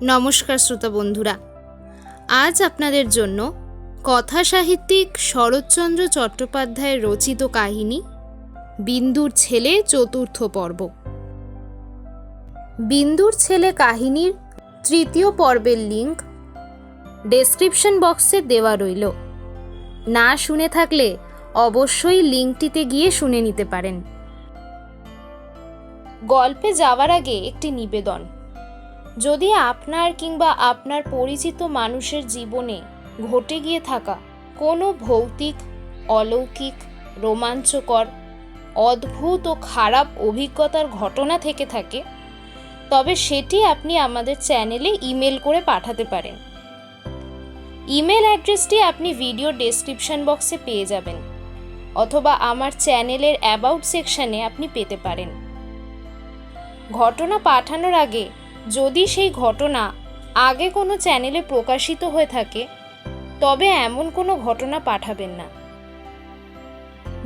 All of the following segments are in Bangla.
নমস্কার শ্রোতা বন্ধুরা, আজ আপনাদের জন্য কথা সাহিত্যিক শরৎচন্দ্র চট্টোপাধ্যায়ের রচিত কাহিনী বিন্দুর ছেলে চতুর্থ পর্ব। বিন্দুর ছেলে কাহিনীর তৃতীয় পর্বের লিঙ্ক ডেসক্রিপশন বক্সে দেওয়া রইল। না শুনে থাকলে অবশ্যই লিঙ্কটিতে গিয়ে শুনে নিতে পারেন। গল্পে যাওয়ার আগে একটি নিবেদন, যদি আপনার কিংবা আপনার পরিচিত মানুষের জীবনে ঘটে গিয়ে থাকা কোনো ভৌতিক, অলৌকিক, রোমাঞ্চকর, অদ্ভুত ও খারাপ অভিজ্ঞতার ঘটনা থেকে থাকে, তবে সেটি আপনি আমাদের চ্যানেলে ইমেল করে পাঠাতে পারেন। ইমেল অ্যাড্রেসটি আপনি ভিডিও ডেসক্রিপশন বক্সে পেয়ে যাবেন, অথবা আমার চ্যানেলের অ্যাবাউট সেকশনে আপনি পেতে পারেন। ঘটনা পাঠানোর আগে যদি সেই ঘটনা আগে কোনো চ্যানেলে প্রকাশিত হয়ে থাকে, তবে এমন কোনো ঘটনা পাঠাবেন না।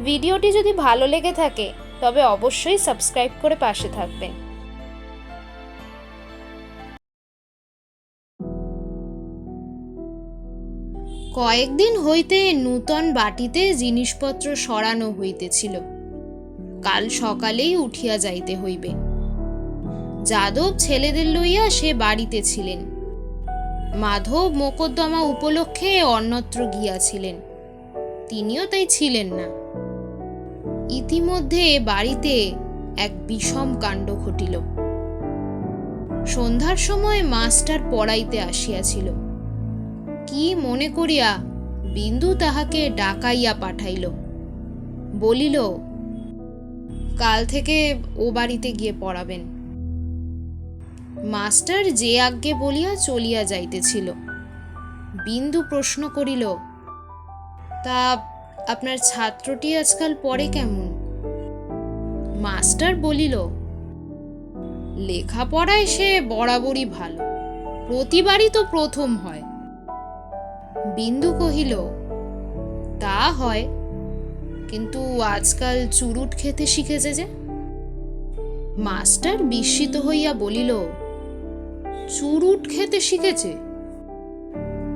ভিডিওটি যদি ভালো লেগে থাকে তবে অবশ্যই সাবস্ক্রাইব করে পাশে থাকবেন। কয়েকদিন হইতে নূতন বাটিতে জিনিসপত্র সরানো হইতেছিল। কাল সকালেই উঠিয়া যাইতে হইবে। যাদব ছেলেদের লইয়া সে বাড়িতে ছিলেন। মাধব মোকদ্দমা উপলক্ষে অন্যত্র গিয়াছিলেন, তিনিও তাই ছিলেন না। ইতিমধ্যে বাড়িতে এক বিষম কাণ্ড ঘটিল। সন্ধ্যার সময় মাস্টার পড়াইতে আসিয়াছিল। কি মনে করিয়া বিন্দু তাহাকে ডাকাইয়া পাঠাইল। বলিল, কাল থেকে ও বাড়িতে গিয়ে পড়াবেন। মাস্টার যে আজ্ঞে বলিয়া চলিয়া যাইতেছিল। বিন্দু প্রশ্ন করিল, তা আপনার ছাত্রটি আজকাল পড়ে কেমন? মাস্টার বলিল, লেখাপড়ায় সে বরাবরই ভালো, প্রতিবারই তো প্রথম হয়। বিন্দু কহিল, তা হয়, কিন্তু আজকাল চুরুট খেতে শিখেছে যে। মাস্টার বিস্মিত হইয়া বলিল, চুরুট খেতে শিখেছে?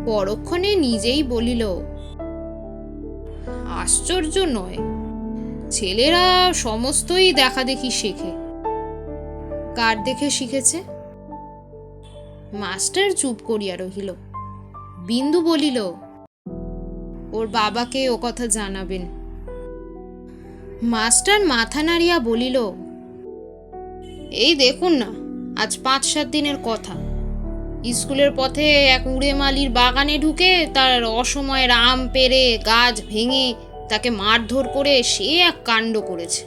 পরক্ষণে নিজেই বলিল, আশ্চর্য নয়, ছেলেরা সমস্তই দেখাদেখি শেখে। কার দেখে শিখেছে? মাস্টার চুপ করিয়া রহিল। বিন্দু বলিল, ওর বাবাকে ও কথা জানাবেন। মাস্টার মাথা নাড়িয়া বলিল, এই দেখুন না, আজ 5-7 দিনের কথা, স্কুলের পথে এক উড়ে মালির বাগানে ঢুকে তার অসময়ের আম পেড়ে গাছ ভেঙে তাকে মারধর করে সে এক কাণ্ড করেছে।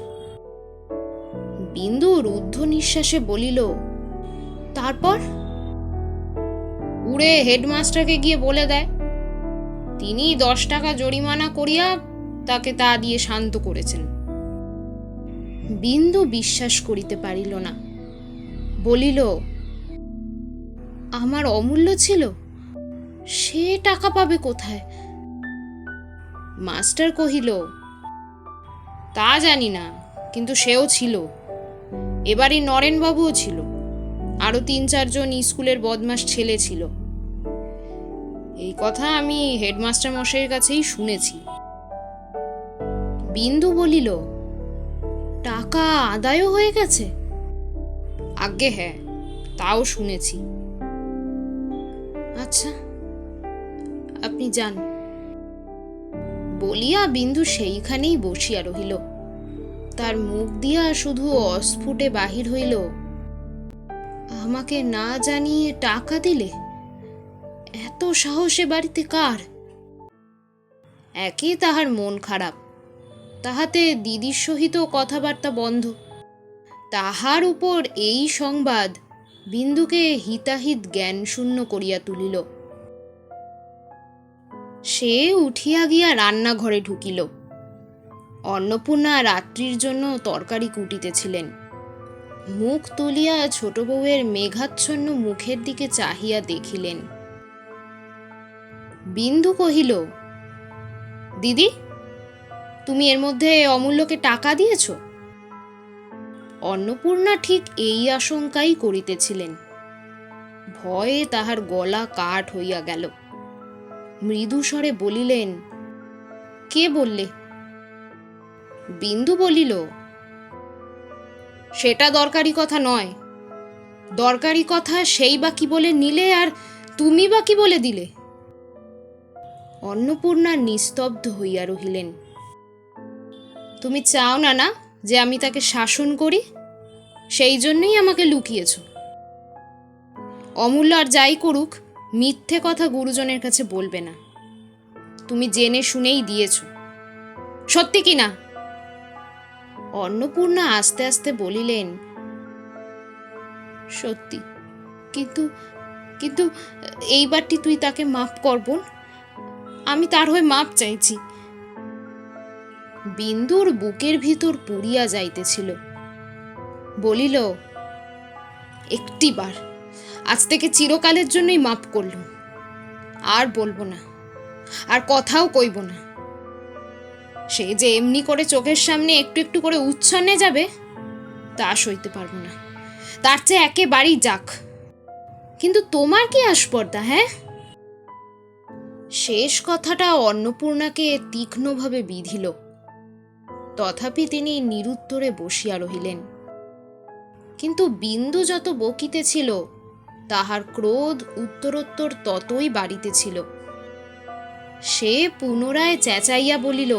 বিন্দু রুদ্ধ নিঃশ্বাসে বলিল, তারপর? উড়ে হেডমাস্টারকে গিয়ে বলে দেয়। তিনি 10 টাকা জরিমানা করিয়া তাকে তা দিয়ে শান্ত করেছেন। বিন্দু বিশ্বাস করিতে পারিল না, বলিল, আমার অমূল্য ছিল, সে টাকা পাবে কোথায়? মাস্টার কহিল, তা জানি না, কিন্তু সেও ছিল। এবারই নরেনবাবুও ছিল, আরো 3-4 জন স্কুলের বদমাস ছেলে ছিল। এই কথা আমি হেডমাস্টার মশাইয়ের কাছেই শুনেছি। বিন্দু বলিল, টাকা আদায়ও হয়ে গেছে? আজ্ঞে হ্যাঁ, তাও শুনেছি। আচ্ছা, আপনি যান। বলিয়া বিন্দু সেইখানেই বসিয়া রহিল। তার মুখ দিয়া শুধু অস্ফুটে বাহির হইল, আমাকে না জানিয়ে টাকা দিলে? এত সাহসে বাড়িতে কার? একে তাহার মন খারাপ, তাহাতে দিদির সহিত কথাবার্তা বন্ধ। তাহার উপর এই সংবাদ বিন্দুকে হিতাহিত জ্ঞান শূন্য করিয়া তুলিল। সে উঠিয়া গিয়া রান্নাঘরে ঢুকিল। অন্নপূর্ণা রাত্রির জন্য তরকারি কুটিতেছিলেন। মুখ তুলিয়া ছোট বউয়ের মেঘাচ্ছন্ন মুখের দিকে চাহিয়া দেখিলেন। বিন্দু কহিল, দিদি, তুমি এর মধ্যে অমূল্যকে টাকা দিয়েছ? অন্নপূর্ণা ঠিক এই আশঙ্কাই করিতেছিলেন। ভয়ে তাহার গলা কাঠ হইয়া গেল। মৃদু স্বরে বলিলেন, কে বললে? বিন্দু বলিল, সেটা দরকারি কথা নয়। দরকারি কথা সেই বা কি বলে নিলে, আর তুমি বা কি বলে দিলে? অন্নপূর্ণা নিস্তব্ধ হইয়া রহিলেন। তুমি চাও না না যে আমি তাকে শাসন করি, সেই জন্যই আমাকে লুকিয়েছ। অমূল্য আর যাই করুক, মিথ্যে কথা গুরুজনের কাছে বলবে না। তুমি জেনে শুনেই দিয়েছ, সত্যি কি না? অন্নপূর্ণা আস্তে আস্তে বলিলেন, সত্যি। কিন্তু কিন্তু এইবারটি তুই তাকে মাফ করব, আমি তার হয়ে মাপ চাইছি। বিন্দুর বুকের ভিতর পুড়িয়া যাইতেছিল। বলিল, একটিবার, আজ থেকে চিরকালের জন্যই মাপ করলুম। আর বলবো না, আর কথাও কইব না। সে যে এমনি করে চোখের সামনে একটু একটু করে উচ্ছন্নে যাবে, তা সইতে পারবো না। তার চেয়ে একেবারেই যাক। কিন্তু তোমার কি আস্পর্ধা? হ্যাঁ? শেষ কথাটা অন্নপূর্ণাকে তীক্ষ্ণভাবে বিঁধিল। তথাপি তিনি নিরুত্তরে বসিয়া রহিলেন। কিন্তু বিন্দু যত বকিতেছিল, তাহার ক্রোধ উত্তরোত্তর ততই বাড়িতেছিল। সে পুনরায় চেঁচাইয়া বলিল,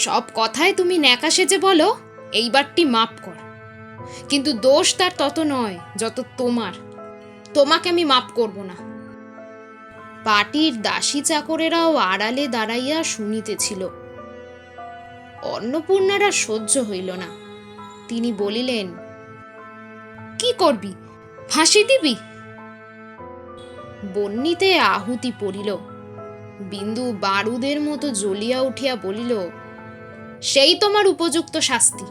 সব কথায় তুমি ন্যাকা সেজে বলো এইবারটি মাপ কর, কিন্তু দোষ তার তত নয় যত তোমার। তোমাকে আমি মাপ করব না। পাটির দাসী চাকরেরাও আড়ালে দাঁড়াইয়া শুনিতেছিল। অন্নপূর্ণারা সহ্য হইল না। তিনি বলিলেন, কি করবি? ফাঁসি দিবি? বন্যিতে আহুতি পড়িল। বিন্দু বারুদের মতো জ্বলিয়া উঠিয়া বলিল, সেই তোমার উপযুক্ত শাস্তি।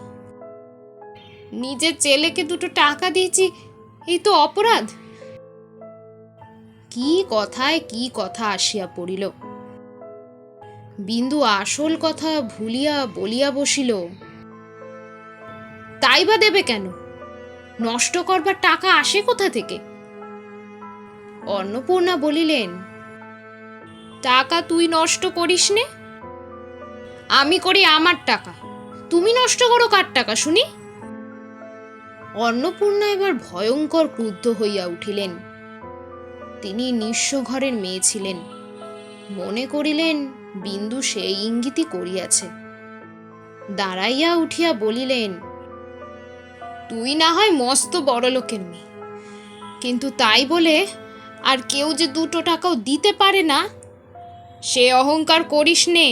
নিজের ছেলেকে দুটো টাকা দিয়েছি, এই তো অপরাধ? কি কথায় কি কথা আসিয়া পড়িল। বিন্দু আসল কথা ভুলিয়া বলিয়া বসিল, তাই বা দেবে কেন? নষ্ট করবার টাকা আসে কোথা থেকে? অন্নপূর্ণা বলিলেন, টাকা তুই নষ্ট করিস নে? আমি করি আমার টাকা, তুমি নষ্ট করো কার টাকা শুনি? অন্নপূর্ণা এবার ভয়ঙ্কর ক্রুদ্ধ হইয়া উঠিলেন। তিনি নিঃস্ব ঘরের মেয়ে ছিলেন। মনে করিলেন বিন্দু সেই ইঙ্গিতই করিয়াছে। দাঁড়াইয়া উঠিয়া বলিলেন, তুই না হয় মস্ত বড় লোকের মেয়ে, কিন্তু তাই বলে আর কেউ যে দুটো টাকাও দিতে পারে না, সে অহংকার করিস নে।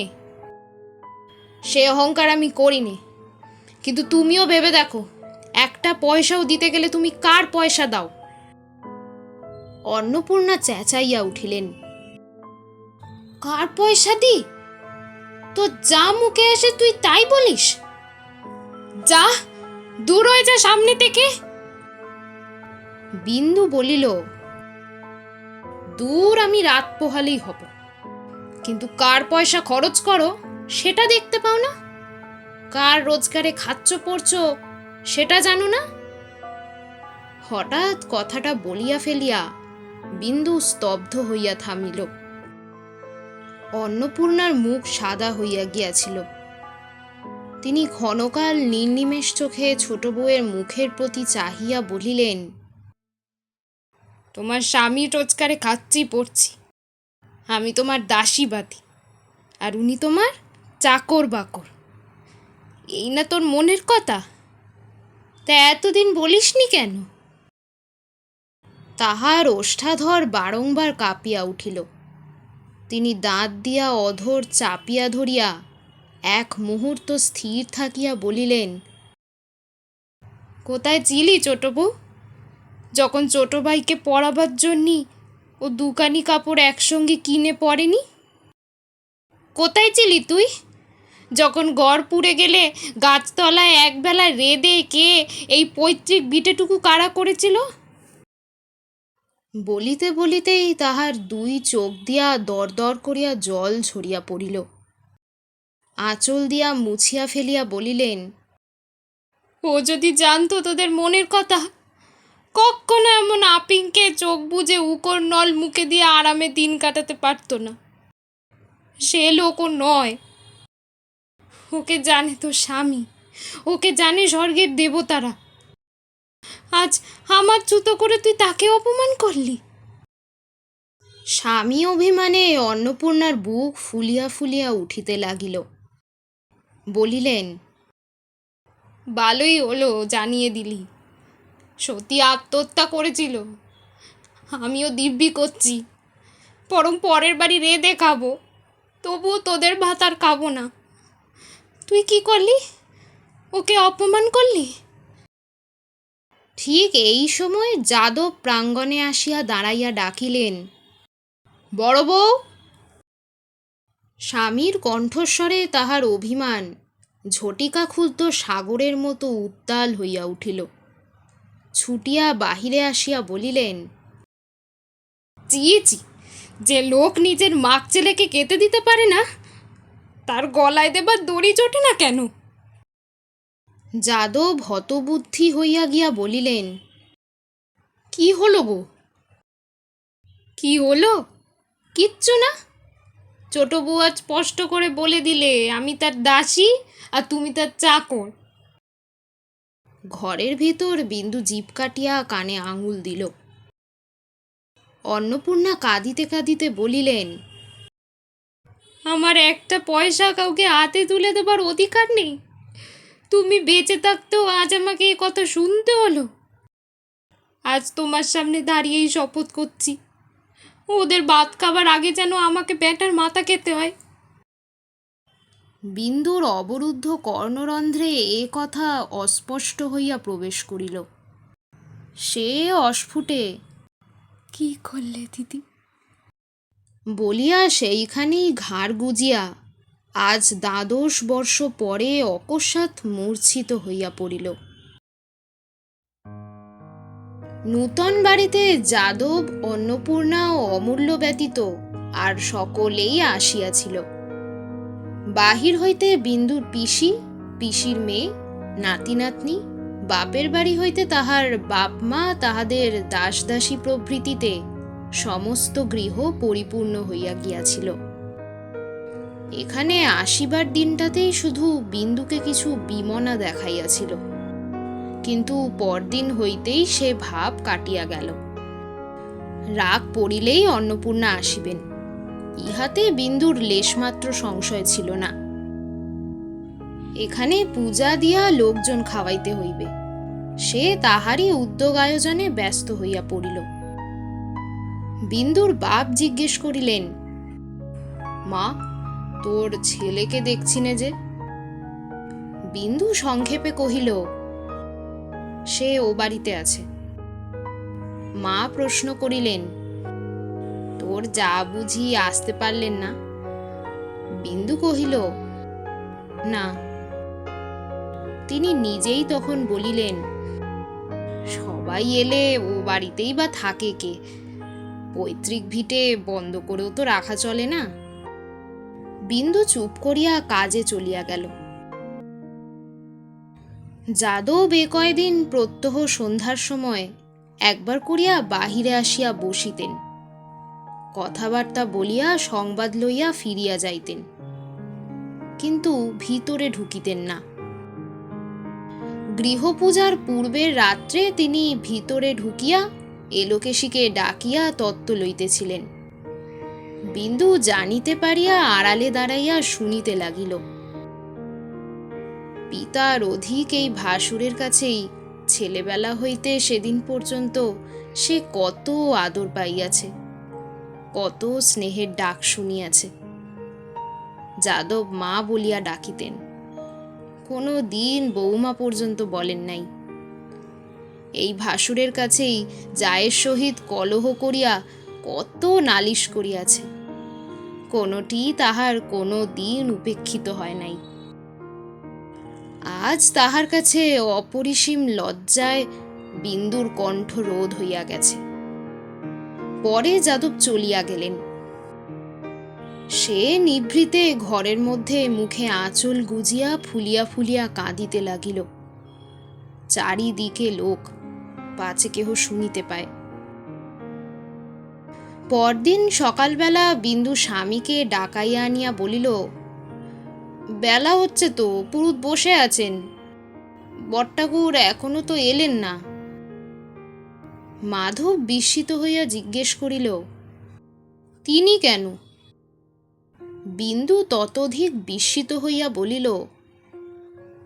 সে অহংকার আমি করিনি, কিন্তু তুমিও ভেবে দেখো, একটা পয়সাও দিতে গেলে তুমি কার পয়সা দাও? অন্নপূর্ণা চেঁচাইয়া উঠিলেন, কার পয়সা দি? তো যা মুখে আসে তুই তাই বলিস? যা, দূর হয়ে যা সামনে থেকে। বিন্দু বলিল, দূর আমি রাত পোহালেই হব, কিন্তু কার পয়সা খরচ করো সেটা দেখতে পাও না? কার রোজগারে খাচ্ছ পড়ছো সেটা জানো না? হঠাৎ কথাটা বলিয়া ফেলিয়া বিন্দু স্তব্ধ হইয়া থামিল। অন্নপূর্ণার মুখ সাদা হইয়া গিয়াছিল। তিনি ক্ষণকাল নির্নিমেষ চোখে ছোট বউয়ের মুখের প্রতি চাহিয়া বলিলেন, তোমার স্বামী রোজগারে খাচ্ছি পড়ছি, আমি তোমার দাসী বাদী, আর উনি তোমার চাকর বাকর। এই না তোর মনের কথা? তা এতদিন বলিসনি কেন? তাহার ওষ্ঠাধর বারংবার কাঁপিয়া উঠিল। তিনি দাঁত দিয়া অধর চাপিয়া ধরিয়া এক মুহূর্ত স্থির থাকিয়া বলিলেন, কোথায় ছিলি ছোট বউ, যখন ছোট ভাইকে পড়াবার জন্যই ও দুকানি কাপড় একসঙ্গে কিনে পড়েনি? কোথায় ছিলি তুই যখন গড় পুড়ে গেলে গাছতলায় একবেলা রেঁধে কে এই পৈতৃক বিটেটুকু কাড়া করেছিল? বলিতে বলিতেই তাহার দুই চোখ দিয়া দর দর করিয়া জল ঝরিয়া পড়িল। আঁচল দিয়া মুছিয়া ফেলিয়া বলিলেন, ও যদি জানতো তোদের মনের কথা, কখনো এমন আপিংকে চোখ বুজে উকর নল মুখে দিয়ে আরামে দিন কাটাতে পারতো না। সে লোকও নয়। ওকে জানে তো স্বামী, ওকে জানে স্বর্গের দেবতারা। আজ আমার জুতো করে তুই তাকে অপমান করলি। স্বামী অভিমানে অন্নপূর্ণার বুক ফুলিয়া ফুলিয়া উঠিতে লাগিল। বলিলেন, ভালোই হলো জানিয়ে দিলি। সতী আত্মহত্যা করেছিল, আমিও দিব্যি করছি। বরং পরের বাড়ি রেঁধে খাবো, তবুও তোদের ভাত আর খাবো না। তুই কি করলি? ওকে অপমান করলি। ঠিক এই সময় যাদব প্রাঙ্গণে আসিয়া দাঁড়াইয়া ডাকিলেন, বড় বউ। স্বামীর কণ্ঠস্বরে তাহার অভিমান ঝটিকা ক্ষুব্ধ সাগরের মতো উত্তাল হইয়া উঠিল। ছুটিয়া বাহিরে আসিয়া বলিলেন, চিয়েছি, যে লোক নিজের মাক ছেলেকে কেটে দিতে পারে না, তার গলায় দেবার দড়ি চটে না কেন? যাদব হতবুদ্ধি হইয়া গিয়া বলিলেন, কি হলো গো? কি হলো? কিচ্ছু না। ছোট বউ আজ স্পষ্ট করে বলে দিলে আমি তার দাসী আর তুমি তার চাকর। ঘরের ভিতর বিন্দু জিভ কাটিয়া কানে আঙুল দিল। অন্নপূর্ণা কাঁদিতে কাঁদিতে বলিলেন, আমার একটা পয়সা কাউকে হাতে তুলে দেবার অধিকার নেই। তুমি বেঁচে থাকতেও আজ আমাকে এ কথা শুনতে হলো। আজ তোমার সামনে দাঁড়িয়েই শপথ করছি, ওদের ভাত খাবার আগে যেন আমাকে ব্যাটার মাথা খেতে হয়। বিন্দুর অবরুদ্ধ কর্ণরন্ধ্রে এ কথা অস্পষ্ট হইয়া প্রবেশ করিল। সে অস্ফুটে, কি করলে দিদি বলিয়া সেইখানেই ঘাড় গুজিয়া আজ 12 বর্ষ পরে অকস্মাৎ মূর্ছিত হইয়া পড়িল। নূতন বাড়িতে যাদব, অন্নপূর্ণা ও অমূল্য ব্যতীত আর সকলেই আসিয়াছিল। বাহির হইতে বিন্দুর পিসি, পিসির মেয়ে, নাতি নাতনি, বাপের বাড়ি হইতে তাহার বাপ মা, তাহাদের দাস দাসী প্রভৃতিতে সমস্ত গৃহ পরিপূর্ণ হইয়া গিয়াছিল। এখানে আসিবার দিনটাতেই শুধু বিন্দুকে কিছু বিমনা দেখাইয়াছিল, কিন্তু পরদিন হইতেই সে ভাব কাটিয়া গেল। রাগ পড়িলেই অন্নপূর্ণা আসিবেন, ইহাতে বিন্দুর লেশমাত্র সংশয় ছিল না। এখানে পূজা দিয়া লোকজন খাওয়াইতে হইবে, সে তাহারই উদ্যোগ আয়োজনে ব্যস্ত হইয়া পড়িল। বিন্দুর বাপ জিজ্ঞেস করিলেন, মা, তোর ছেলেকে দেখছি না যে? বিন্দু সংক্ষেপে কহিল, সে ও বাড়িতে আছে। মা প্রশ্ন করিলেন, তোর যা বুঝি আসতে পারলেন না? বিন্দু কহিল, না। তিনি নিজেই তখন বলিলেন, সবাই এলে ও বাড়িতেই বা থাকে কে? পৈতৃক ভিটে বন্ধ করেও তো রাখা চলে না। বিন্দু চুপ করিয়া কাজে চলিয়া গেল। যাদব এ কয়দিন প্রত্যহ সন্ধ্যার সময় একবার করিয়া বাহিরে আসিয়া বসিতেন, কথাবার্তা বলিয়া সংবাদ লইয়া ফিরিয়া যাইতেন, কিন্তু ভিতরে ঢুকিতেন না। গৃহপূজার পূর্বের রাত্রে তিনি ভিতরে ঢুকিয়া এলোকেশীকে ডাকিয়া তত্ত্ব লইতেছিলেন। বিন্দু জানিতে পারিয়া আড়ালে দাঁড়াইয়া শুনিতে লাগিল। পিতার অধিক এই ভাসুরের কাছেই ছেলেবেলা হইতে সেদিন পর্যন্ত সে কত আদর পাইয়াছে, কত স্নেহের ডাক শুনিয়াছে। যাদব মা বলিয়া ডাকিতেন, কোনো দিন বৌমা পর্যন্ত বলেন নাই। এই ভাসুরের কাছেই জায়ের সহিত কলহ করিয়া কত নালিশ করিয়াছে, কোনোটি তাহার কোনো দিন উপেক্ষিত হয় নাই। আজ তাহার কাছে অপরিসীম লজ্জায় বিন্দুর কণ্ঠ রোধ হইয়া গেছে। পরে যাদব চলিয়া গেলেন। সে নিভৃতে ঘরের মধ্যে মুখে আঁচল গুজিয়া ফুলিয়া ফুলিয়া কাঁদিতে লাগিল। চারিদিকে লোক, পাছে কেহ শুনিতে পায়। পরদিন সকালবেলা বিন্দু স্বামীকে ডাকাইয়া আনিয়া বলিল, বেলা হচ্ছে তো, পুরুত বসে আছেন, বটঠাকুর এখনো তো এলেন না। মাধব বিস্মিত হইয়া জিজ্ঞেস করিল, তিনি কেন? বিন্দু ততোধিক বিস্মিত হইয়া বলিল,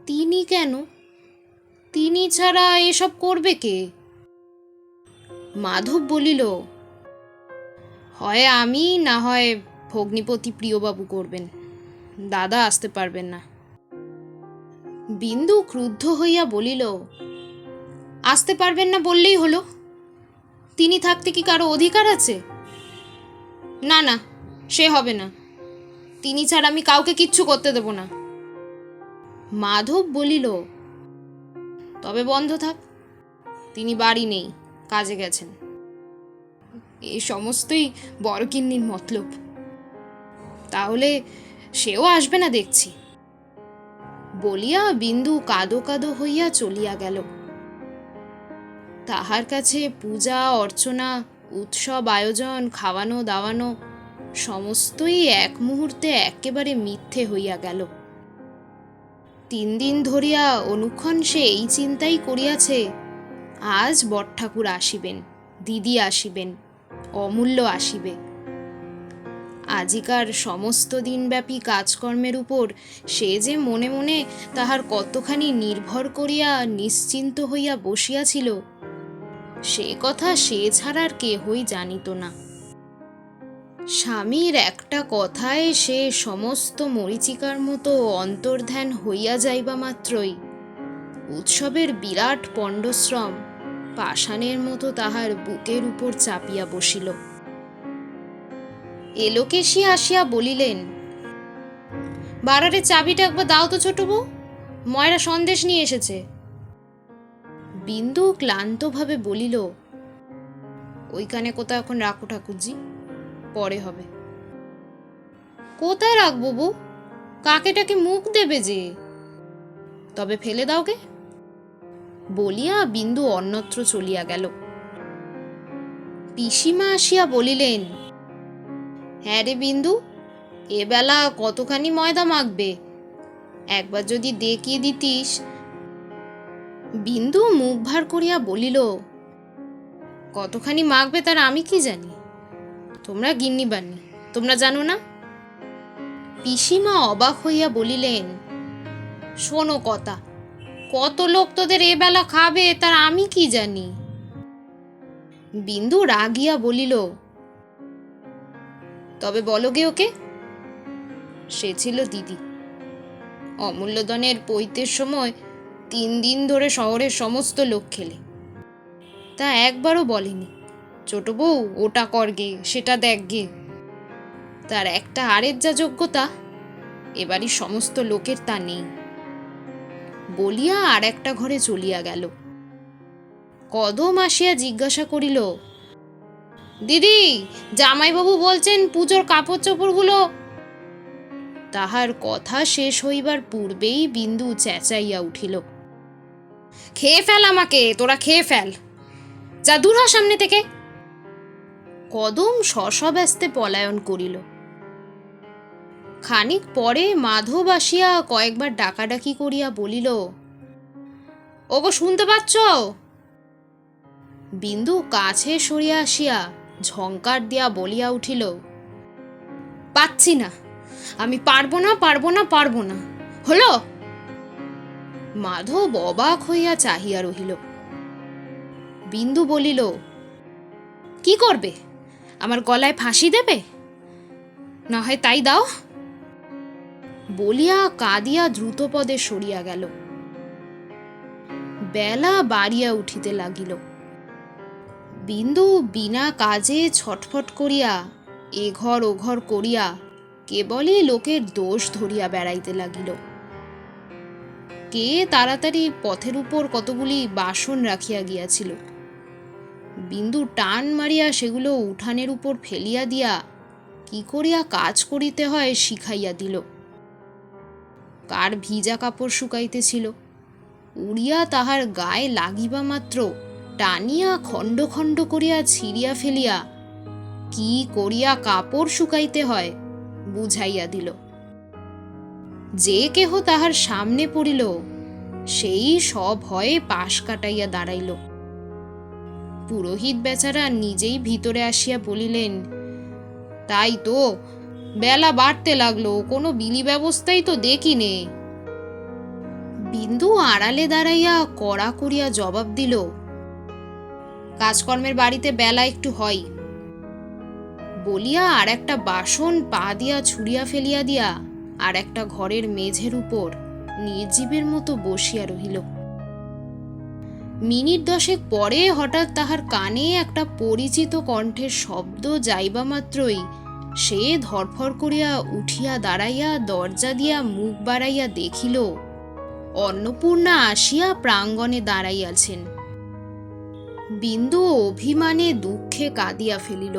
তিনি কেন? তিনি ছাড়া এসব করবে কে? মাধব বলিল, হয় আমি, না হয় ভগ্নিপতি প্রিয়বাবু করবেন, দাদা আসতে পারবেন না। বিন্দু ক্রুদ্ধ হইয়া বলিল, আসতে পারবেন না বললেই হলো, তিনি থাকতে কি কারো অধিকার আছে? না না, সে হবে না, তিনি ছাড়া আমি কাউকে কিচ্ছু করতে দেব না। মাধব বলিল, তবে বন্ধ থাক, তিনি বাড়ি নেই, কাজে গেছেন। এই সমস্তই বড়কিন্নির মতলব, তাহলে সেও আসবে না দেখছি। বলিয়া বিন্দু কাঁদো কাঁদো হইয়া চলিয়া গেল। তাহার কাছে পূজা অর্চনা, উৎসব আয়োজন, খাওয়ানো দাওয়ানো সমস্তই এক মুহূর্তে একেবারে মিথ্যে হইয়া গেল। 3 দিন ধরিয়া অনুক্ষণ সে এই চিন্তাই করিয়াছে, আজ বটঠাকুর আসিবেন, দিদি আসিবেন, অমূল্য আসিবে। আজিকার সমস্ত দিনব্যাপী কাজকর্মের উপর সে যে মনে মনে তাহার কতখানি নির্ভর করিয়া নিশ্চিন্ত হইয়া বসিয়াছিল, সে কথা সে ছাড়ার কেহই জানিত না। স্বামীর একটা কথায় সে সমস্ত মরীচিকার মতো অন্তর্ধান হইয়া যাইবা মাত্রই উৎসবের বিরাট পণ্ডশ্রম পাষাণের মতো তাহার বুকের উপর চাপিয়া বসিল। এলোকেশী আসিয়া বলিলেন, বারারে চাবিটা একবার দাও তো ছোট বউ, ময়রা সন্দেশ নিয়ে এসেছে। বিন্দু ক্লান্তভাবে বলিল, ওইখানে কোথাও এখন রাখো ঠাকুরজি, পরে হবে। কোথায় রাখবো বউ? কাকেটাকে মুখ দেবে যে। তবে ফেলে দাও গে। বলিয়া বিন্দু অন্যত্র চলিয়া গেল। পিসিমা আসিয়া বলিলেন, হ্যাঁ রে বিন্দু, এবেলা কতখানি ময়দা মাখবে, একবার যদি দেখিয়ে দিতিস। বিন্দু মুখ ভার করিয়া বলিল, কতখানি মাখবে তার আমি কি জানি, তোমরা গিন্নি বান্নি, তোমরা জানো না? পিসিমা অবাক হইয়া বলিলেন, শোনো কথা, কত লোক তোদের এবেলা খাবে তার আমি কি জানি। বিন্দু রাগিয়া বলিল, তবে বলো গে ওকে। সে ছিল দিদি। অমূল্যধনের পৈতের সময় 3 দিন ধরে শহরের সমস্ত লোক খেলে, তা একবারও বলেনি, ছোট বউ ওটা কর গে, সেটা দেখ গে। তার একটা আরের যা যোগ্যতা, এবারই সমস্ত লোকের তা নেই। বলিয়া আর একটা ঘরে চলিয়া গেল। কদম আসিয়া জিজ্ঞাসা করিল, দিদি, জামাইবাবু বলছেন পুজোর কাপড় চোপড়গুলো। তাহার কথা শেষ হইবার পূর্বেই বিন্দু চেঁচাইয়া উঠিল, খেয়ে ফেল আমাকে, তোরা খেয়ে ফেল, যা দূর হ সামনে থেকে। কদম শশব্যস্তে পলায়ন করিল। খানিক পরে মাধব আসিয়া কয়েকবার ডাকাডাকি করিয়া বলিল, ওগো শুনতে পাচ্ছ? বিন্দু কাছে সরিয়া আসিয়া ঝংকার দিয়া বলিয়া উঠিল, পাচ্ছি না, আমি পারবো না, পারবো না, পারবো না, হলো? মাধব অবাক হইয়া চাহিয়া রহিল। বিন্দু বলিল, কি করবে? আমার গলায় ফাঁসি দেবে? না হয় তাই দাও। বলিয়া কাঁদিয়া দ্রুতপদে সরিয়া গেল। বেলা বাড়িয়া উঠিতে লাগিল। বিন্দু বিনা কাজে ছটফট করিয়া এ ঘর ও ঘর করিয়া কেবলই লোকের দোষ ধরিয়া বেড়াইতে লাগিল। কে তাড়াতাড়ি পথের উপর কতগুলি বাসন রাখিয়া গিয়াছিল, বিন্দু টান মারিয়া সেগুলো উঠানের উপর ফেলিয়া দিয়া কি করিয়া কাজ করিতে হয় শিখাইয়া দিল। কার ভিজা কাপড় শুকাইতেছিল, উড়িয়া তাহার গায়ে লাগিবা মাত্র টানিয়া খণ্ড খণ্ড করিয়া ছিঁড়িয়া ফেলিয়া কি করিয়া কাপড় শুকাইতে হয় বুঝাইয়া দিল। যে কেহ তাহার সামনে পড়িল সেই সব ভয়ে পাশ কাটাইয়া দাঁড়াইল। পুরোহিত বেচারা নিজেই ভিতরে আসিয়া বলিলেন, তাই তো, বেলা বাড়তে লাগলো, কোনো বিলি ব্যবস্থাই তো দেখি নে। বিন্দু আড়ালে দাঁড়াইয়া কড়া করিয়া জবাব দিল, কাজকর্মের বাড়িতে বেলা একটু হয়। বলিয়া আর একটা বাসন পা দিয়া ছুঁড়িয়া ফেলিয়া দিয়া আর একটা ঘরের মেঝের উপর নির্জীবের মতো বসিয়া রহিল। মিনিট 10 পরে হঠাৎ তাহার কানে একটা পরিচিত কণ্ঠের শব্দ যাইবা মাত্রই সে ধরফর করিয়া উঠিয়া দাঁড়াইয়া দরজা দিয়া মুখ বাড়াইয়া দেখিল অন্নপূর্ণা আসিয়া প্রাঙ্গণে দাঁড়াইয়াছেন। বিন্দু অভিমানে দুঃখে কাঁদিয়া ফেলিল।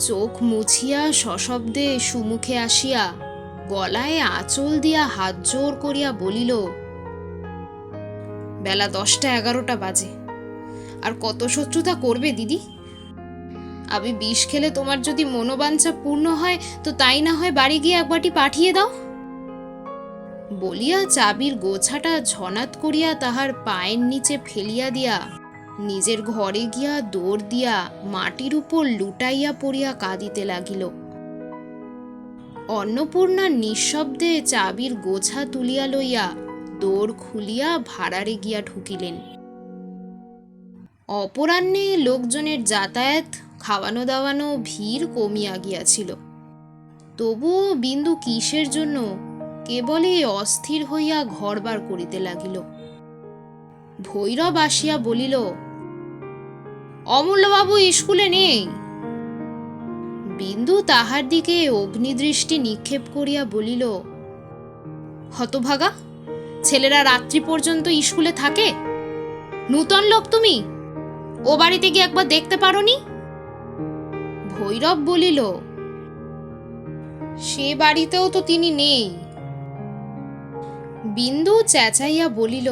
চোখ মুছিয়া সশব্দে সুমুখে আসিয়া গলায় আঁচল দিয়া হাত জোর করিয়া বলিল, বেলা 10টা-11টা বাজে, আর কত শত্রুতা করবে দিদি? আমি বিষ খেলে তোমার যদি মনোবাঞ্ছা পূর্ণ হয় তো তাই না হয় বাড়ি গিয়ে এক বাটি পাঠিয়ে দাও। বলিয়া চাবির গোছাটা ঝনাত করিয়া তাহার পায়ের নিচে ফেলিয়া দিয়া নিজের ঘরে গিয়া দৌড় দিয়া মাটির উপর লুটাইয়া পড়িয়া কাঁদিতে লাগিল। অন্নপূর্ণা নিঃশব্দে চাবির গোছা তুলিয়া লইয়া দৌড় খুলিয়া ভাড়ারে গিয়া ঢুকিলেন। অপরাহ্নে লোকজনের যাতায়াত, খাওয়ানো দাওয়ানো, ভিড় কমিয়া গিয়াছিল। তবুও বিন্দু কিসের জন্য কেবলই অস্থির হইয়া ঘরবার করিতে লাগিল। ভৈরব আসিয়া বলিল, অমূল্যবাবু স্কুলে নেই। বিন্দু তাহার দিকে অগ্নিদৃষ্টি নিক্ষেপ করিয়া বলিল, হতভাগা, ছেলেরা রাত্রি পর্যন্ত স্কুলে থাকে? নূতন লোক তুমি, ও বাড়িতে গিয়ে একবার দেখতে পারোনি? ভৈরব বলিল, সে বাড়িতেও তো তিনি নেই। বিন্দু চেঁচাইয়া বলিল,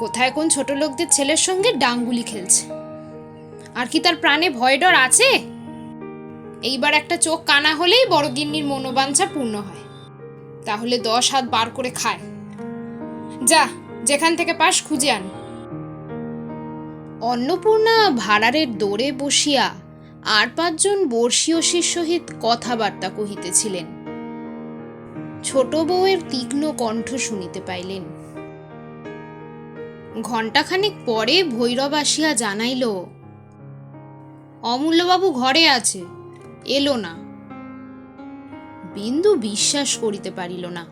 কোথায় কোন ছোট লোকদের ছেলের সঙ্গে ডাঙ্গুলি খেলছে। আর কি তার প্রাণে ভয় ডর আছে? এইবার একটা চোখ কানা হলেই বড় গিন্নির মনোবাঞ্ছা পূর্ণ হয়, তাহলে 10 হাত বার করে খায়। যা, যেখান থেকে পাস খুঁজে আন। অন্নপূর্ণা ভাড়ারের দৌড়ে বসিয়া আর 5 জন বর্ষীয়সীর সহিত কথাবার্তা কহিতেছিলেন। ছোট বউয়ের তীক্ষ্ণ কণ্ঠ শুনিতে পাইলেন। ঘণ্টাখানেক পরে ভৈরব আসিয়া জানাইল, অমূল্যবাবু ঘরে আছে, এলো না। বিন্দু বিশ্বাস করিতে পারিল না।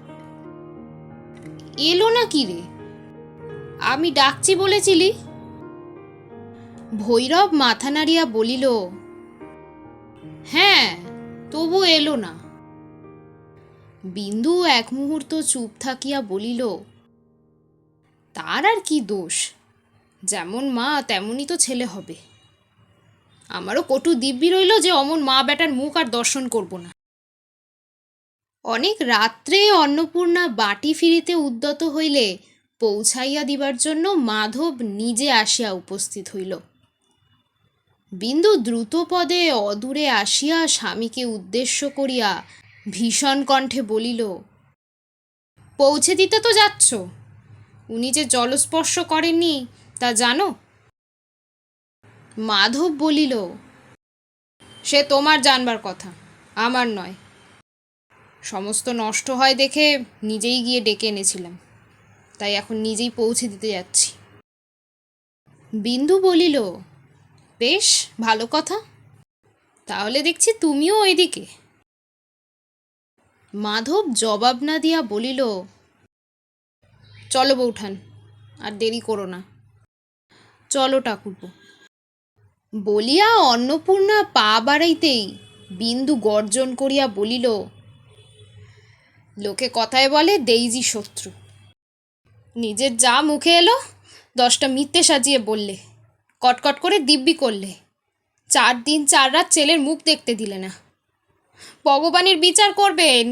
এলো না কি রে? আমি ডাকছি বলেছিলি? ভৈরব মাথা নাড়িয়া বলিল, হ্যাঁ, তবু এলো না। বিন্দু এক মুহূর্ত চুপ থাকিয়া বলিল, তার আর কি দোষ? যেমন মা তেমনই তো ছেলে হবে। আমারও কটু দিব্যি রইল যে অমন মা বেটার মুখ আর দর্শন করব না। অনেক রাত্রে অন্নপূর্ণা বাটি ফিরিতে উদ্যত হইলে পৌঁছাইয়া দিবার জন্য মাধব নিজে আসিয়া উপস্থিত হইল। বিন্দু দ্রুত পদে অদূরে আসিয়া স্বামীকে উদ্দেশ্য করিয়া ভীষণ কণ্ঠে বলিল, পৌঁছে দিতে তো যাচ্ছ, উনি যে জলস্পর্শ করেননি তা জানো? মাধব বলিল, সে তোমার জানবার কথা, আমার নয়। সমস্ত নষ্ট হয় দেখে নিজেই গিয়ে ডেকে এনেছিলাম, তাই এখন নিজেই পৌঁছে দিতে যাচ্ছি। বিন্দু বলিল, বেশ ভালো কথা, তাহলে দেখছি তুমিও ওইদিকে। মাধব জবাব না দিয়া বলিল, চলো বৌঠান, আর দেরি করো না। চলো ঠাকুরপো। বলিয়া অন্নপূর্ণা পা বাড়াইতেই বিন্দু গর্জন করিয়া বলিল, লোকে কথায় বলে দেইজি শত্রু। নিজের যা মুখে এলো 10টা মিথ্যে সাজিয়ে বললে, কটকট করে দিব্যি করলে। 4 দিন 4 রাত ছেলের মুখ দেখতে দিলে না। ভগবানের বিচার করবেন।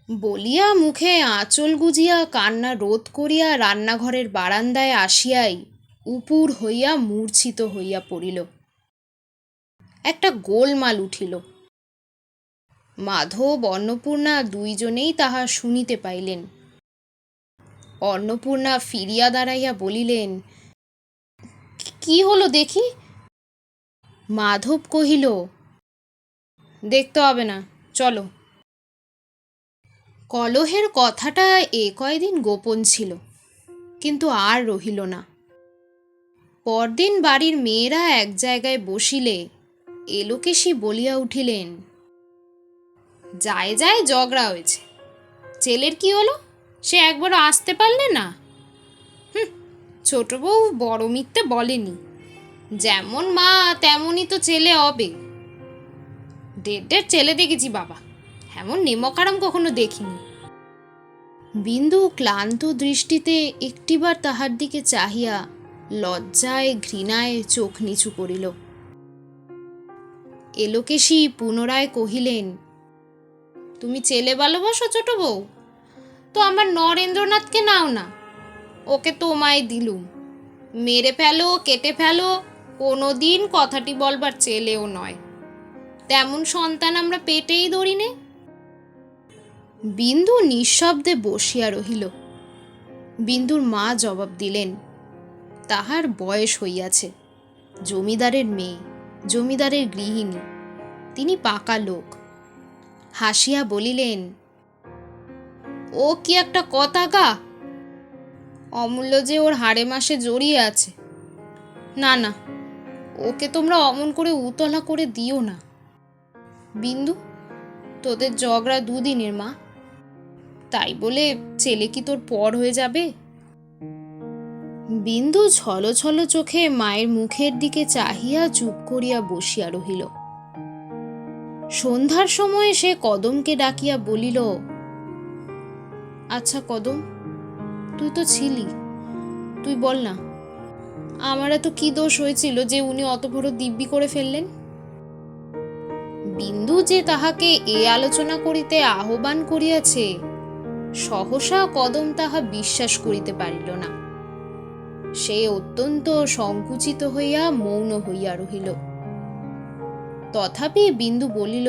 বলিয়া মুখে আঁচল গুজিয়া কান্না রোধ করিয়া রান্নাঘরের বারান্দায় আসিয়াই উপুর হইয়া মূর্ছিত হইয়া পড়িল। একটা গোলমাল উঠিল। মাধব অন্নপূর্ণা দুইজনেই তাহা শুনিতে পাইলেন। অন্নপূর্ণা ফিরিয়া দাঁড়াইয়া বলিলেন, কি হলো দেখি? মাধব কহিল, দেখতে হবে না, চলো। কলহের কথাটা এ কয়দিন গোপন ছিল, কিন্তু আর রহিল না। পরদিন বাড়ির মেয়েরা এক জায়গায় বসিলে এলোকেশী বলিয়া উঠিলেন, যায় যায় ঝগড়া হয়েছে, ছেলের কি হলো? সে একবারও আসতে পারলে না। ছোট বউ বড় মিথ্যে বলেনি, যেমন মা তেমনই তো ছেলে হবে। ঢের ছেলে দেখেছি বাবা, এমন নেমকারাম কখনো দেখিনি। বিন্দু ক্লান্ত দৃষ্টিতে একটিবার তাহার দিকে চাহিয়া লজ্জায় ঘৃণায় চোখ নিচু করিল। এলোকেশী পুনরায় কহিলেন, তুমি ছেলে ভালোবাসো ছোট বউ? তো আমার নরেন্দ্রনাথকে নাও না, ওকে তোমায় দিলুম। মেরে ফেলো, কেটে ফেলো, কোনোদিন কথাটি বলবার ছেলেও নয়। তেমন সন্তান আমরা পেটেই ধরিনে। বিন্দু নিঃশব্দে বসিয়া রহিল। বিন্দুর মা জবাব দিলেন, তাহার বয়স হইয়াছে, জমিদারের মেয়ে, জমিদারের গৃহিণী, তিনি পাকা লোক। হাসিয়া বলিলেন, ও কি একটা কথা গা? অমূল্য যে ওর হাড়ে মাসে জড়িয়ে আছে। না না, ওকে তোমরা অমন করে উতলা করে দিও না। বিন্দু, তোদের ঝগড়া দুদিনের মা, তাই বলে ছেলে কি তোর পর হয়ে যাবে? বিন্দু ছলো ছলো চোখে মায়ের মুখের দিকে চাহিয়া চুপ করিয়া বসিয়া রহিল। সন্ধ্যার সময় সে কদমকে ডাকিয়া বলিল, আচ্ছা কদম, তুই তো ছিলি, তুই বল না, আমার এত কি দোষ হয়েছিল যে উনি অত বড় দিব্যি করে ফেললেন? বিন্দু যে তাহাকে এ আলোচনা করিতে আহ্বান করিয়াছে, সহসা কদম তাহা বিশ্বাস করিতে পারিল না। সে অত্যন্ত সংকুচিত হইয়া মৌন হইয়া রহিল। তথাপি বিন্দু বলিল,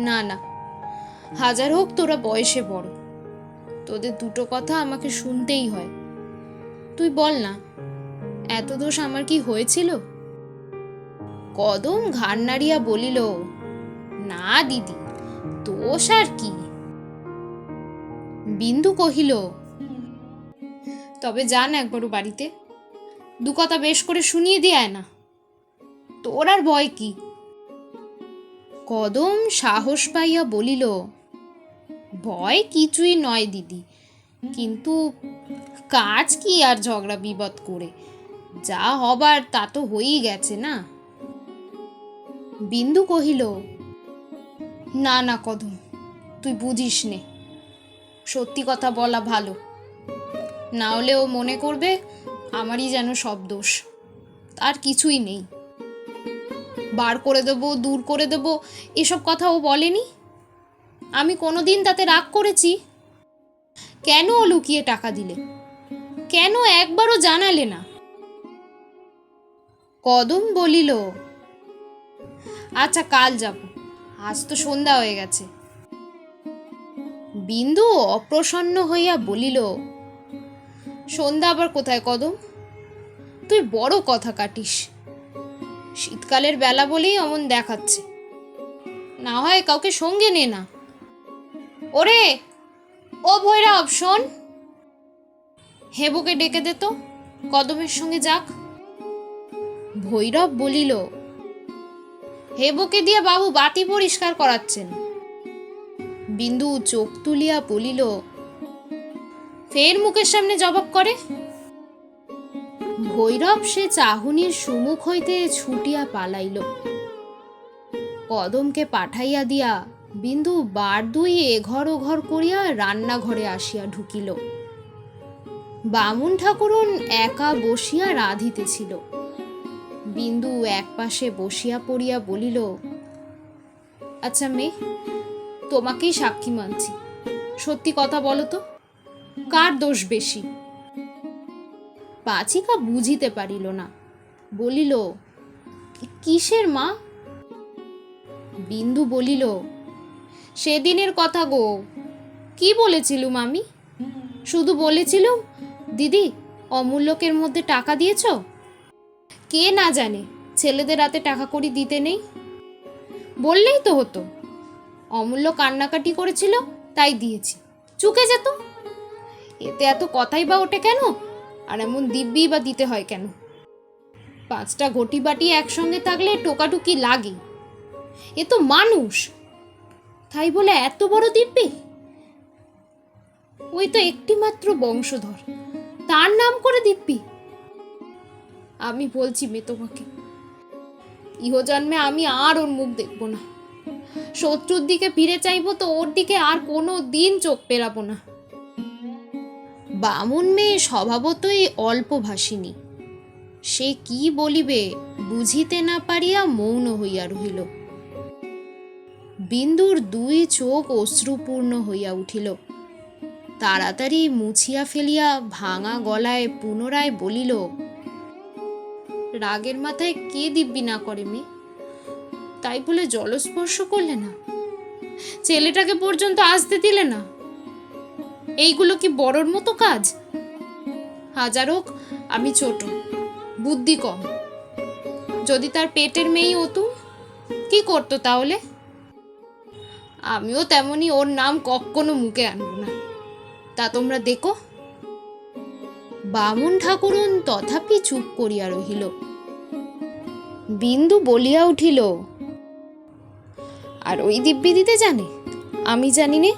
না না, হাজার হোক তোরা বয়সে বড়, তোদের দুটো কথা আমাকে শুনতেই হয়। তুই বল না, এত দোষ আমার কি হয়েছিল? কদম ঘাড় নাড়িয়া বলিল, না দিদি, দোষ আর কি। বিন্দু কহিল, তবে যান একবারও বাড়িতে, দু কথা বেশ করে শুনিয়ে দিয়ে আয় না, তোর আর ভয় কি? কদম সাহস পাইয়া বলিল, ভয় কিছুই নয় দিদি, কিন্তু কাজ কি আর ঝগড়া বিবাদ করে, যা হবার তা তো হয়েই গেছে না। বিন্দু কহিল, না না কদম, তুই বুঝিস নে, সত্যি কথা বলা ভালো, না হলে ও মনে করবে আমারই যেন সব দোষ, আর কিছুই নেই। বার করে দেবো, দূর করে দেবো, এসব কথা ও বলেনি। আমি কোনোদিন তাতে রাগ করেছি? কেন ও লুকিয়ে টাকা দিলে? কেন একবারও জানালে না? কদম বলিল, আচ্ছা কাল যাব, আজ তো সন্ধ্যা হয়ে গেছে। বিন্দু অপ্রসন্ন হইয়া বলিল, সন্ধ্যা আবার কোথায় কদম? তুই বড় কথা কাটিস। শীতকালের বেলা বলেই অমন দেখাচ্ছে, না হয় কাউকে সঙ্গে নে না। ওরে ও ভৈরব, শোন, হেবুকে ডেকে দে তো, কদমের সঙ্গে যাক। ভৈরব বলিল, হেবুকে দিয়ে বাবু বাতি পরিষ্কার করাচ্ছেন। বিন্দু চোখ তুলিয়া বলিল, ফের মুখের সামনে জবাব করে। ভৈরব সে চাহনির সুমুখ হইতে ছুটিয়া পালাইল। কদমকে পাঠাইয়া দিয়া বিন্দু বার দুই এঘর ওঘর করিয়া রান্নাঘরে আসিয়া ঢুকিল। বামুন ঠাকুরন একা বসিয়া রাঁধিতেছিল। বিন্দু এক পাশে বসিয়া পড়িয়া বলিল, আচ্ছা মেয়ে, তোমাকেই সাক্ষী মানছি। সত্যি কথা বলো তো, কার দোষ বেশি? পাচিকা বুঝিতে পারিল না, বলিল, কিসের মা? বিন্দু বলিল, সেদিনের কথা গো। কি বলেছিলুম আমি? শুধু বলেছিলুম, দিদি অমূল্যকের মধ্যে টাকা দিয়েছ? কে না জানে ছেলেদের হাতে টাকা কড়ি দিতে নেই। বললেই তো হতো, অমূল্য কান্নাকাটি করেছিল তাই দিয়েছি, চুকে যেত। এতে এত কথাই বা ওঠে কেন? আর এমন দিব্যি বা দিতে হয় কেন? 5টা ঘটি বাটি একসঙ্গে থাকলে টোকাটুকি লাগে। এ তো মানুষ, তাই বলে এত বড় দিব্যি? ওই তো একটি মাত্র বংশধর, তার নাম করে দিব্যি? আমি বলছি মেয়ে তোমাকে, ইহজন্মে আমি আর ওর মুখ দেখবো না। শত্রুর দিকে ফিরে চাইবো তো ওর দিকে আর কোনো দিন চোখ পেরাবো না। বামুন মেয়ে স্বভাবতই অল্পভাষিনী। সে কি বলিবে বুঝিতে না পারিয়া মৌন হইয়া রহিল। বিন্দুর 2 চোখ অশ্রুপূর্ণ হইয়া উঠিল। তাড়াতাড়ি মুছিয়া ফেলিয়া ভাঙা গলায় পুনরায় বলিল, রাগের মাথায় কে দিব্যি না করে মেয়ে? তাই বলে জলস্পর্শ করলে না, ছেলেটাকে পর্যন্ত আসতে দিলে না। এইগুলো কি বড়র মতো কাজ? হাজার হোক আমি ছোট, বুদ্ধি কম। যদি তার পেটের মেয়েই হতুম, কি করতো তাহলে? আমিও তেমনি ওর নাম কখনো মুখে আনবো না, তা তোমরা দেখো। বামুন ঠাকুরুন তথাপি চুপ করিয়া রহিল। বিন্দু বলিয়া উঠিল, আর ওই দিব্যি দিতে জানে? আমি জানি নে।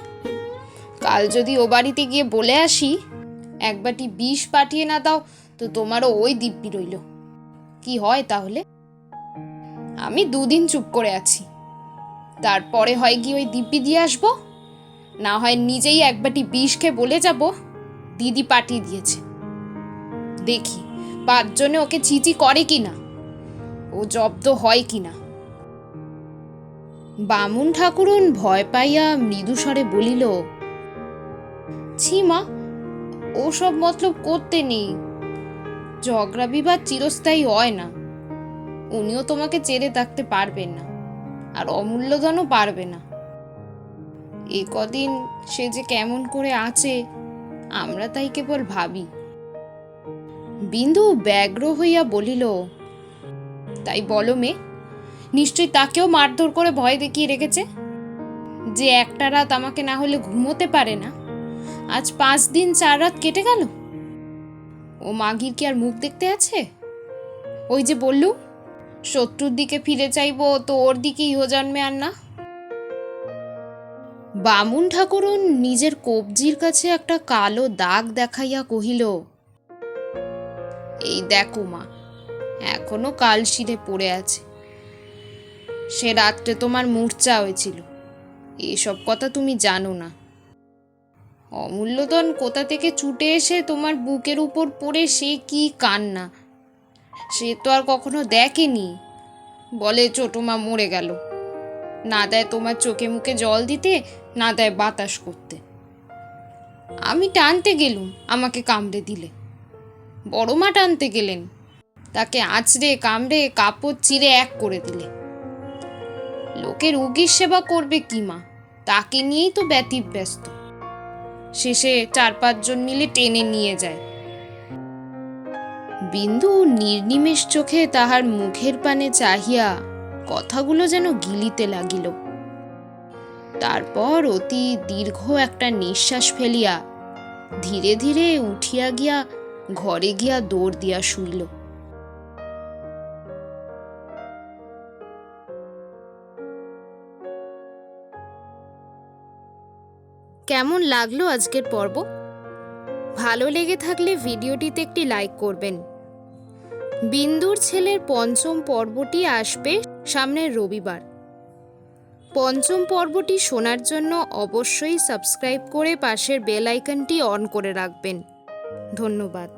কাল যদি ও বাড়িতে গিয়ে বলে আসি, 1 বাটি বিষ পাঠিয়ে না দাও তো তোমারও ওই দিব্যি রইল। কি হয় তাহলে? আমি 2 দিন চুপ করে আছি, তারপরে হয় কি ওই দিব্যি দিয়ে আসবো, না হয় নিজেই 1 বাটি বিষ খেয়ে বলে যাব দিদি পাঠিয়ে দিয়েছে। দেখি 5 জনে ওকে চিচি করে কিনা, ও জব্দ হয় কিনা। বামুন ঠাকুরুন ভয় পাইয়া মৃদুস্বরে বলিল, ছি মা, ও সব মতলব করতে নেই। ঝগড়া বিবাদ চিরস্থায়ী হয় না। উনিও তোমাকে চেড়ে থাকতে পারবেন না, আর অমূল্যধনও পারবে না। এ কদিন সে যে কেমন করে আছে আমরা তাই কেবল ভাবি। বিন্দু ব্যগ্র হইয়া বলিল, তাই বলো মেয়ে, নিশ্চয়ই তাকেও মারধর করে ভয় দেখিয়ে রেখেছে? যে একটা রাত আমাকে না হলে ঘুমোতে পারে না, আজ 5 দিন 4 রাত কেটে গেল। ও মাগির কি আর মুখ দেখতে আছে? ওই যে বললু, শত্রুর দিকে ফিরে চাইবো তো ওর দিকে ইহজন্মে আর না। বামুন ঠাকুরুন নিজের কবজির কাছে একটা কালো দাগ দেখাইয়া কহিল, এই দেখো মা, এখনো কালশিরে পড়ে আছে। সে রাত্রে তোমার মূর্ছা হয়েছিল, এসব কথা তুমি জানো না। অমূল্যধন কোথা থেকে ছুটে এসে তোমার বুকের উপর পড়ে সে কি কান্না, সে তো আর কখনো দেখেনি। বলে ছোট মা মরে গেল, না দেয় তোমার চোখে মুখে জল দিতে, না দেয় বাতাস করতে। আমি টানতে গেলুম, আমাকে কামড়ে দিলে। বড় মা টানতে গেলেন, তাকে আঁচড়ে কামড়ে কাপড় চিরে এক করে দিলে। লোকের উগির সেবা করবে কি মা, তাকে নিয়েই তো ব্যতিব্যস্ত। শেষে 4-5 জন মিলে টেনে নিয়ে যায়। বিন্দু নির্নিমেষ চোখে তাহার মুখের পানে চাহিয়া কথাগুলো যেন গিলিতে লাগিল। তারপর অতি দীর্ঘ একটা নিঃশ্বাস ফেলিয়া ধীরে ধীরে উঠিয়া গিয়া ঘরে গিয়া দৌড় দিয়া শুইল। কেমন লাগলো আজকের পর্ব? ভালো লেগে থাকলে ভিডিওটিতে একটি লাইক করবেন। বিন্দুর ছেলের 5ম পর্বটি আসবে সামনের রবিবার। 5ম পর্বটি শোনার জন্য অবশ্যই সাবস্ক্রাইব করে পাশের বেল আইকনটি অন করে রাখবেন। ধন্যবাদ।